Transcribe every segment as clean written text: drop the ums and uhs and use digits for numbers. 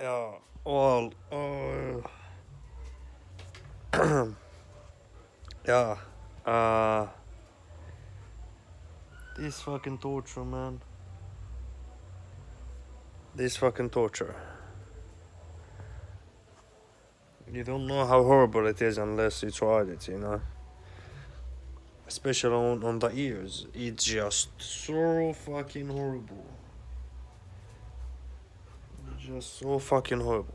Yeah, well, yeah, uh, this fucking torture, man. This fucking torture. You don't know how horrible it is unless you tried it, you know? Especially on the ears. It's just so fucking horrible. Just so fucking horrible.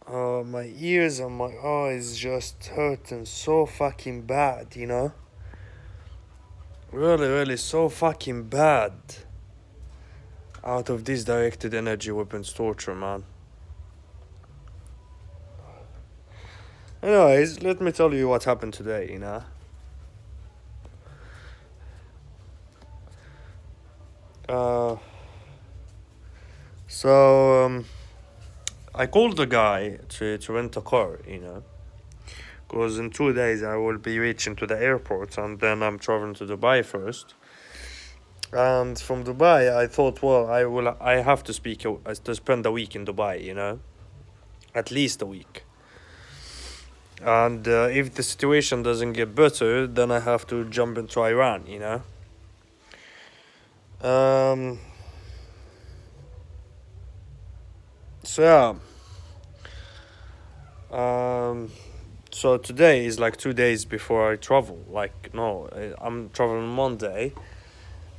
My ears and my eyes just hurting so fucking bad, you know? Really, really so fucking bad. Out of this directed energy weapons torture, man. Anyways, let me tell you what happened today, you know? Uh, so, I called the guy to rent a car, you know? Because in 2 days I will be reaching to the airport and then I'm traveling to Dubai first. And from Dubai, I thought, well, I have to to spend a week in Dubai, you know? At least a week. And if the situation doesn't get better, then I have to jump into Iran, you know? Um, so yeah. So today is like 2 days before I travel. Like, no, I'm traveling Monday.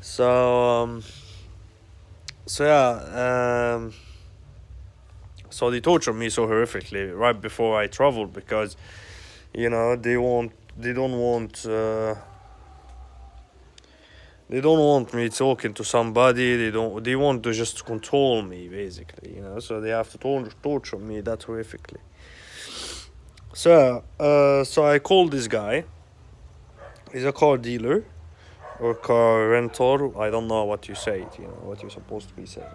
So, so yeah, so they torture me so horrifically right before I travel because, you know, they don't want me talking to somebody. They want to just control me, basically, you know. So they have to torture me that horrifically. So I called this guy. He's a car dealer or car rental. I don't know what you say it, you know, what you're supposed to be saying.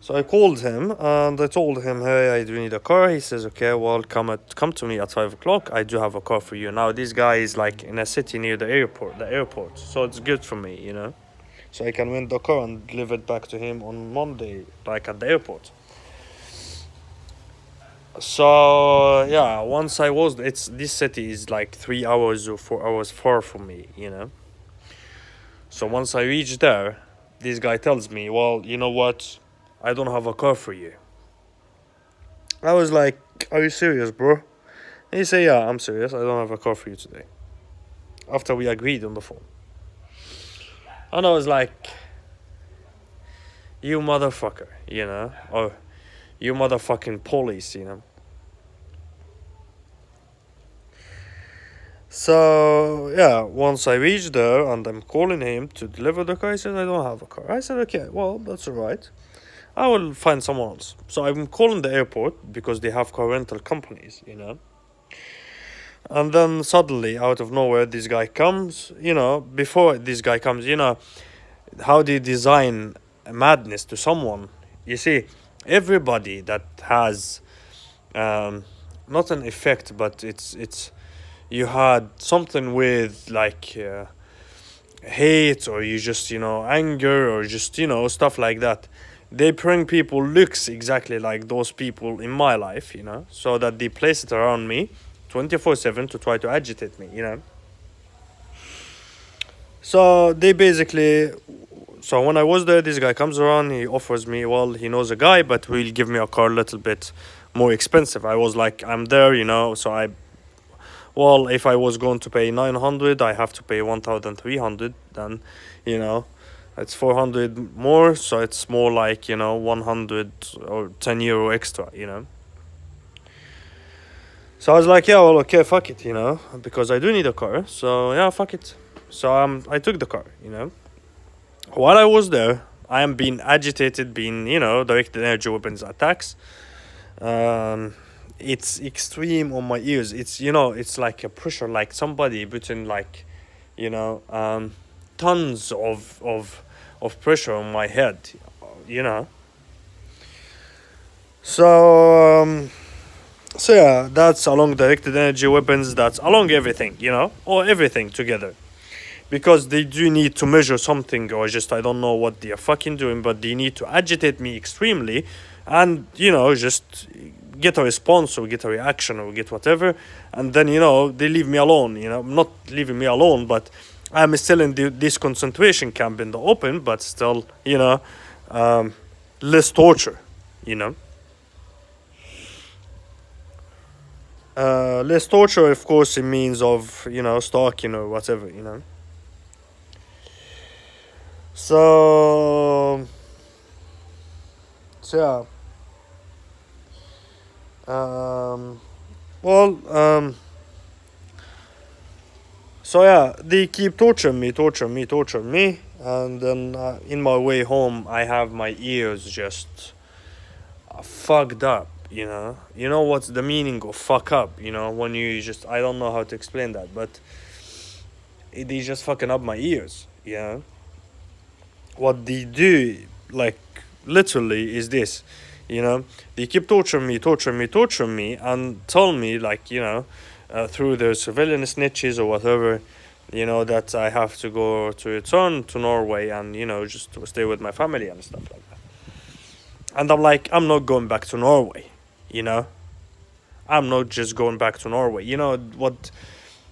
So I called him and I told him, hey, I do need a car. He says, okay, well, come to me at 5 o'clock. I do have a car for you. Now this guy is like in a city near the airport. So it's good for me, you know. So I can rent the car and deliver it back to him on Monday, like at the airport. So yeah, once I was, it's this city is like 3 hours or 4 hours far from me, you know. So once I reach there, this guy tells me, well, you know what? I don't have a car for you. I was like, are you serious, bro? And he said, yeah, I'm serious. I don't have a car for you today. After we agreed on the phone. And I was like, you motherfucker, you know? Or you motherfucking police, you know? So, yeah, once I reached there and I'm calling him to deliver the car, he said, I don't have a car. I said, okay, well, that's alright. I will find someone else. So I'm calling the airport because they have car rental companies, you know? And then suddenly, out of nowhere, this guy comes. You know, before this guy comes, you know, how they design madness to someone. You see, everybody that has not an effect, but it's you had something with like hate or you just anger or just stuff like that. They bring people looks exactly like those people in my life, so that they place it around me 24/7 to try to agitate me, So they basically, so when I was there, this guy comes around. He offers me, well, he knows a guy, but will give me a car a little bit more expensive. I was like, I'm there, so well, if I was going to pay 900, I have to pay 1,300. Then, you know, it's 400 more, so it's more like 100 or 10 euro extra. So I was like, yeah, well, okay, fuck it, because I do need a car. So yeah, fuck it. So I took the car. While I was there, I am being agitated, being directed energy weapons attacks. Um, it's extreme on my ears. It's like a pressure, like somebody putting like, you know, um, tons of pressure on my head. You know. So so yeah, that's along directed energy weapons. That's along everything. Or everything together. because they do need to measure something, or just I don't know what they are fucking doing, but they need to agitate me extremely, and just get a response or get a reaction or get whatever, and then they leave me alone. Not leaving me alone, but I'm still in this concentration camp in the open, but still less torture. Less torture, of course, in means of stalking or whatever. So yeah. Well, so yeah, they keep torturing me, and then in my way home, I have my ears just fucked up. What's the meaning of fuck up? When you just, I don't know how to explain that, but they just fucking up my ears. What they do, like literally, is this. They keep torturing me, and tell me, like, through their civilian snitches or whatever, that I have to go to return to Norway and, just to stay with my family and stuff like that. And I'm like, I'm not going back to Norway, I'm not just going back to Norway. What,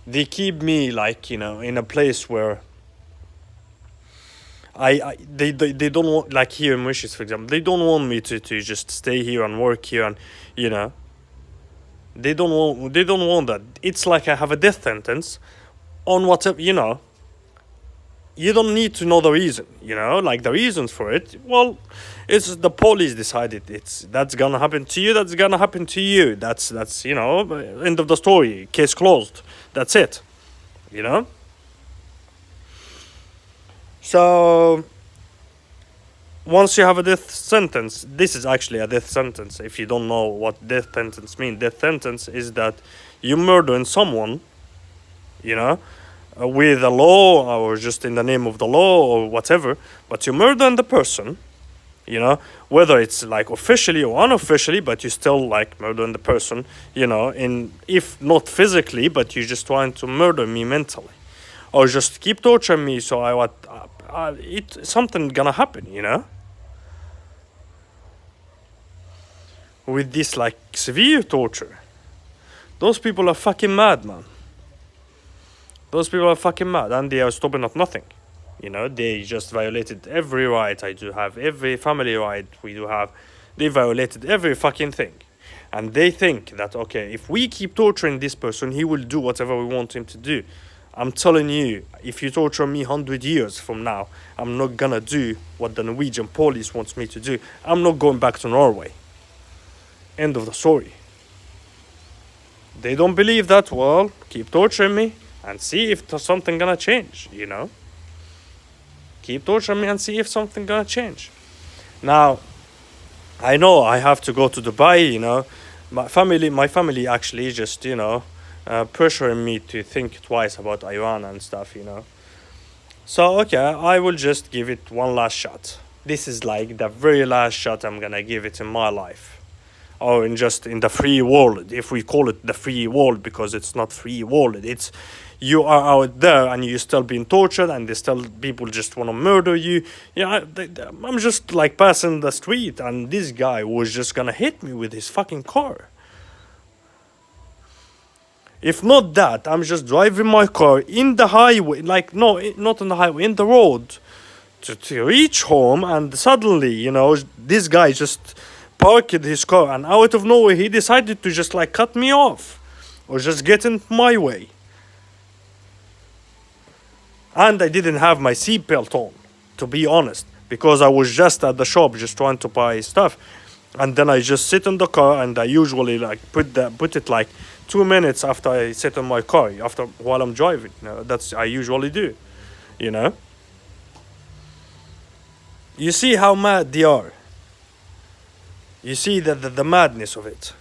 they keep me, like, in a place where they don't want, like here in Mauritius, for example, they don't want me to just stay here and work here, and they don't want that. It's like I have a death sentence on whatever. You don't need to know the reason. Like the reasons for it. Well, it's the police decided that's gonna happen to you. That's gonna happen to you. That's end of the story. Case closed. That's it. So, once you have a death sentence, this is actually a death sentence. If you don't know what death sentence means, death sentence is that you murdering someone, with the law or just in the name of the law or whatever, but you murdering the person, whether it's like officially or unofficially, but you still like murdering the person, if not physically, but you're just trying to murder me mentally. Or just keep torturing me, so something gonna happen, with this like severe torture. Those people are fucking mad, man. Those people are fucking mad, and they are stopping at nothing. They just violated every right I do have, every family right we do have. They violated every fucking thing. And they think that, okay, if we keep torturing this person, he will do whatever we want him to do. I'm telling you, if you torture me 100 years from now, I'm not gonna do what the Norwegian police wants me to do. I'm not going back to Norway. End of the story. They don't believe that, well, keep torturing me and see if there's something gonna change, Keep torturing me and see if something gonna change. Now, I know I have to go to Dubai, My family actually just, pressuring me to think twice about Iran and stuff, So, okay, I will just give it one last shot. This is like the very last shot I'm gonna give it in my life. Or in the free world, if we call it the free world, because it's not free world. It's, you are out there and you're still being tortured, and there's still people just want to murder you. I'm just like passing the street, and this guy was just gonna hit me with his fucking car. If not that, I'm just driving my car in the highway, like, no, not on the highway, in the road, to reach home, and suddenly, this guy just parked his car, and out of nowhere, he decided to just, like, cut me off, or just get in my way. And I didn't have my seatbelt on, to be honest, because I was just at the shop, just trying to buy stuff. And then I just sit in the car, and I usually like put it like 2 minutes after I sit in my car, while I'm driving. That's I usually do, You see how mad they are. You see the madness of it.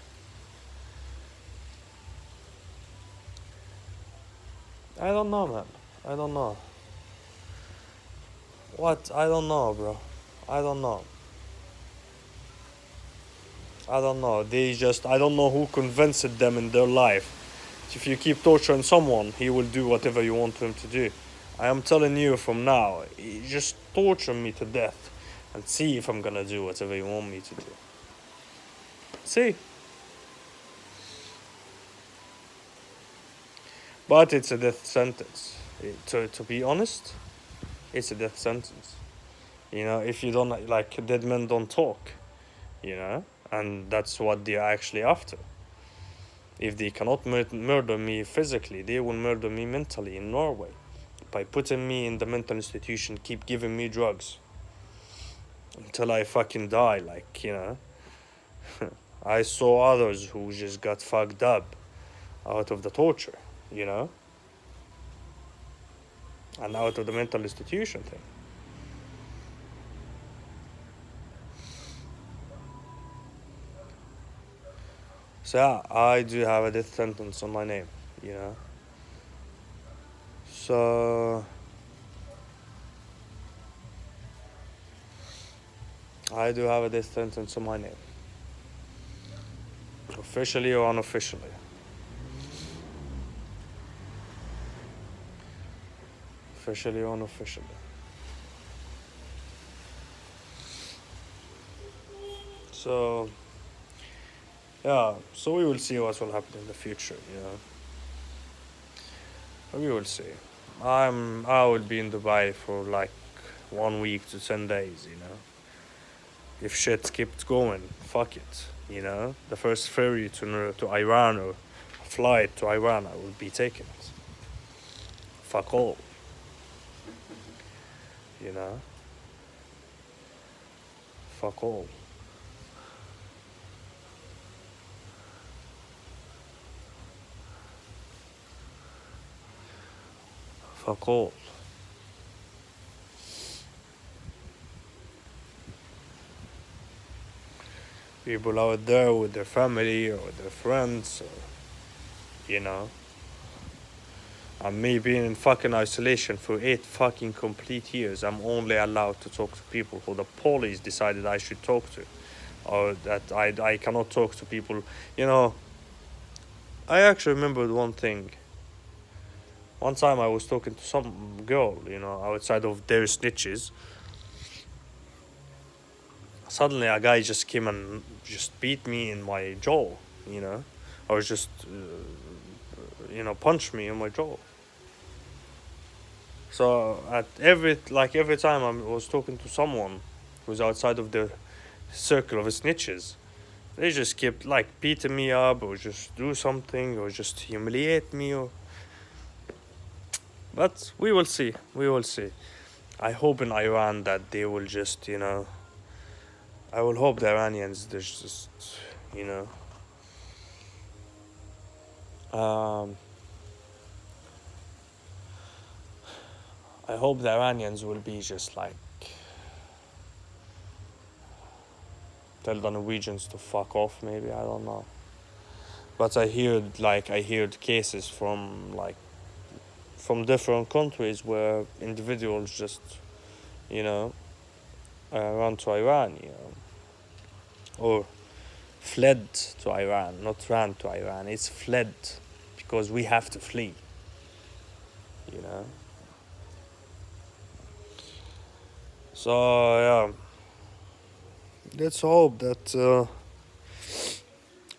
I don't know, man. I don't know. What? I don't know, bro. I don't know. I don't know. I don't know who convinced them in their life. If you keep torturing someone, he will do whatever you want him to do. I am telling you from now, just torture me to death and see if I'm gonna do whatever you want me to do. See? But it's a death sentence. To be honest, it's a death sentence. You know, if you don't, like, dead men don't talk, you know? And that's what they're actually after. If they cannot murder me physically, they will murder me mentally in Norway. By putting me in the mental institution, keep giving me drugs. Until I fucking die, like, you know? I saw others who just got fucked up out of the torture, you know? And out of the mental institution thing. So yeah, I do have a death sentence on my name, you know? So I do have a death sentence on my name. Officially or unofficially. Officially or unofficially. So yeah, so we will see what will happen in the future, you know. We will see. I will be in Dubai for like 1 week to 10 days, you know. If shit keeps going, fuck it, you know. The first ferry to Iran or flight to Iran, I will be taking it. Fuck all, you know. Fuck all. Fuck all. People out there with their family or with their friends, or, you know. And me being in fucking isolation for 8 fucking complete years, I'm only allowed to talk to people who the police decided I should talk to. Or that I cannot talk to people. You know, I actually remembered one thing. One time I was talking to some girl, you know, outside of their snitches. Suddenly a guy just came and just beat me in my jaw, you know. Or just, you know, punched me in my jaw. So every time I was talking to someone who's outside of the circle of snitches, they just kept like beating me up or just do something or just humiliate me. But we will see. We will see. I hope in Iran that they will just, you know. I will hope the Iranians, there's just, you know. I hope the Iranians will be just like tell the Norwegians to fuck off. Maybe, I don't know. But I heard cases from different countries where individuals just, you know, run to Iran, you know, or fled to Iran, not ran to Iran. It's fled because we have to flee, you know. So yeah, let's hope that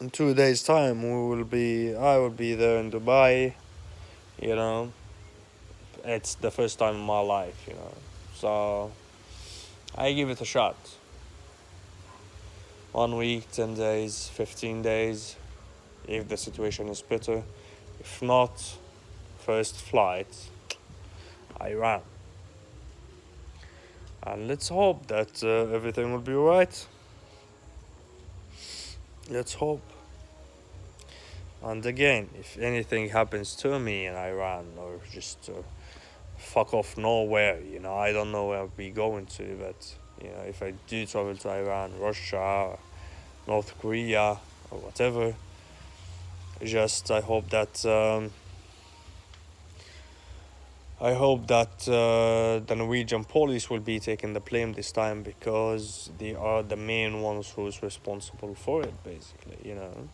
in 2 days' time I will be there in Dubai, you know. It's the first time in my life, you know. So I give it a shot. 1 week, 10 days, 15 days, if the situation is better. If not, first flight, Iran. And let's hope that everything will be alright. Let's hope. And again, if anything happens to me in Iran or just fuck off nowhere, you know, I don't know where I'll be going to, but, you know, if I do travel to Iran, Russia, North Korea, or whatever, just I hope that the Norwegian police will be taking the blame this time because they are the main ones who's responsible for it, basically, you know.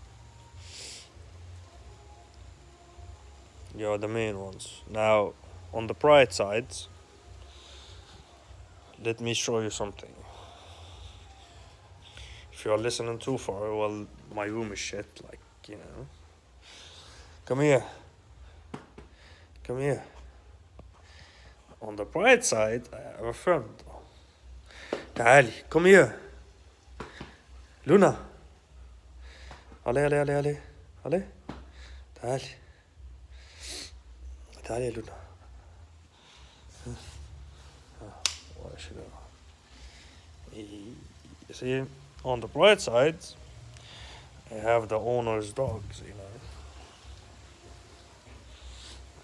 You're the main ones. Now, on the bright side, let me show you something. If you are listening too far, well, my room is shit, like, you know. Come here. Come here. On the bright side, I have a friend. تعالي. Come here. Luna. علي. تعالي. تعالي يا لونا. Why should I? You see, on the bright side, I have the owner's dogs, you know.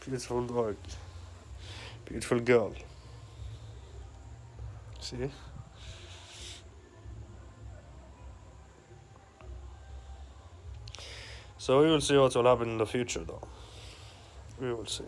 Beautiful dog. Beautiful girl. See? So we will see what will happen in the future, though. We will see.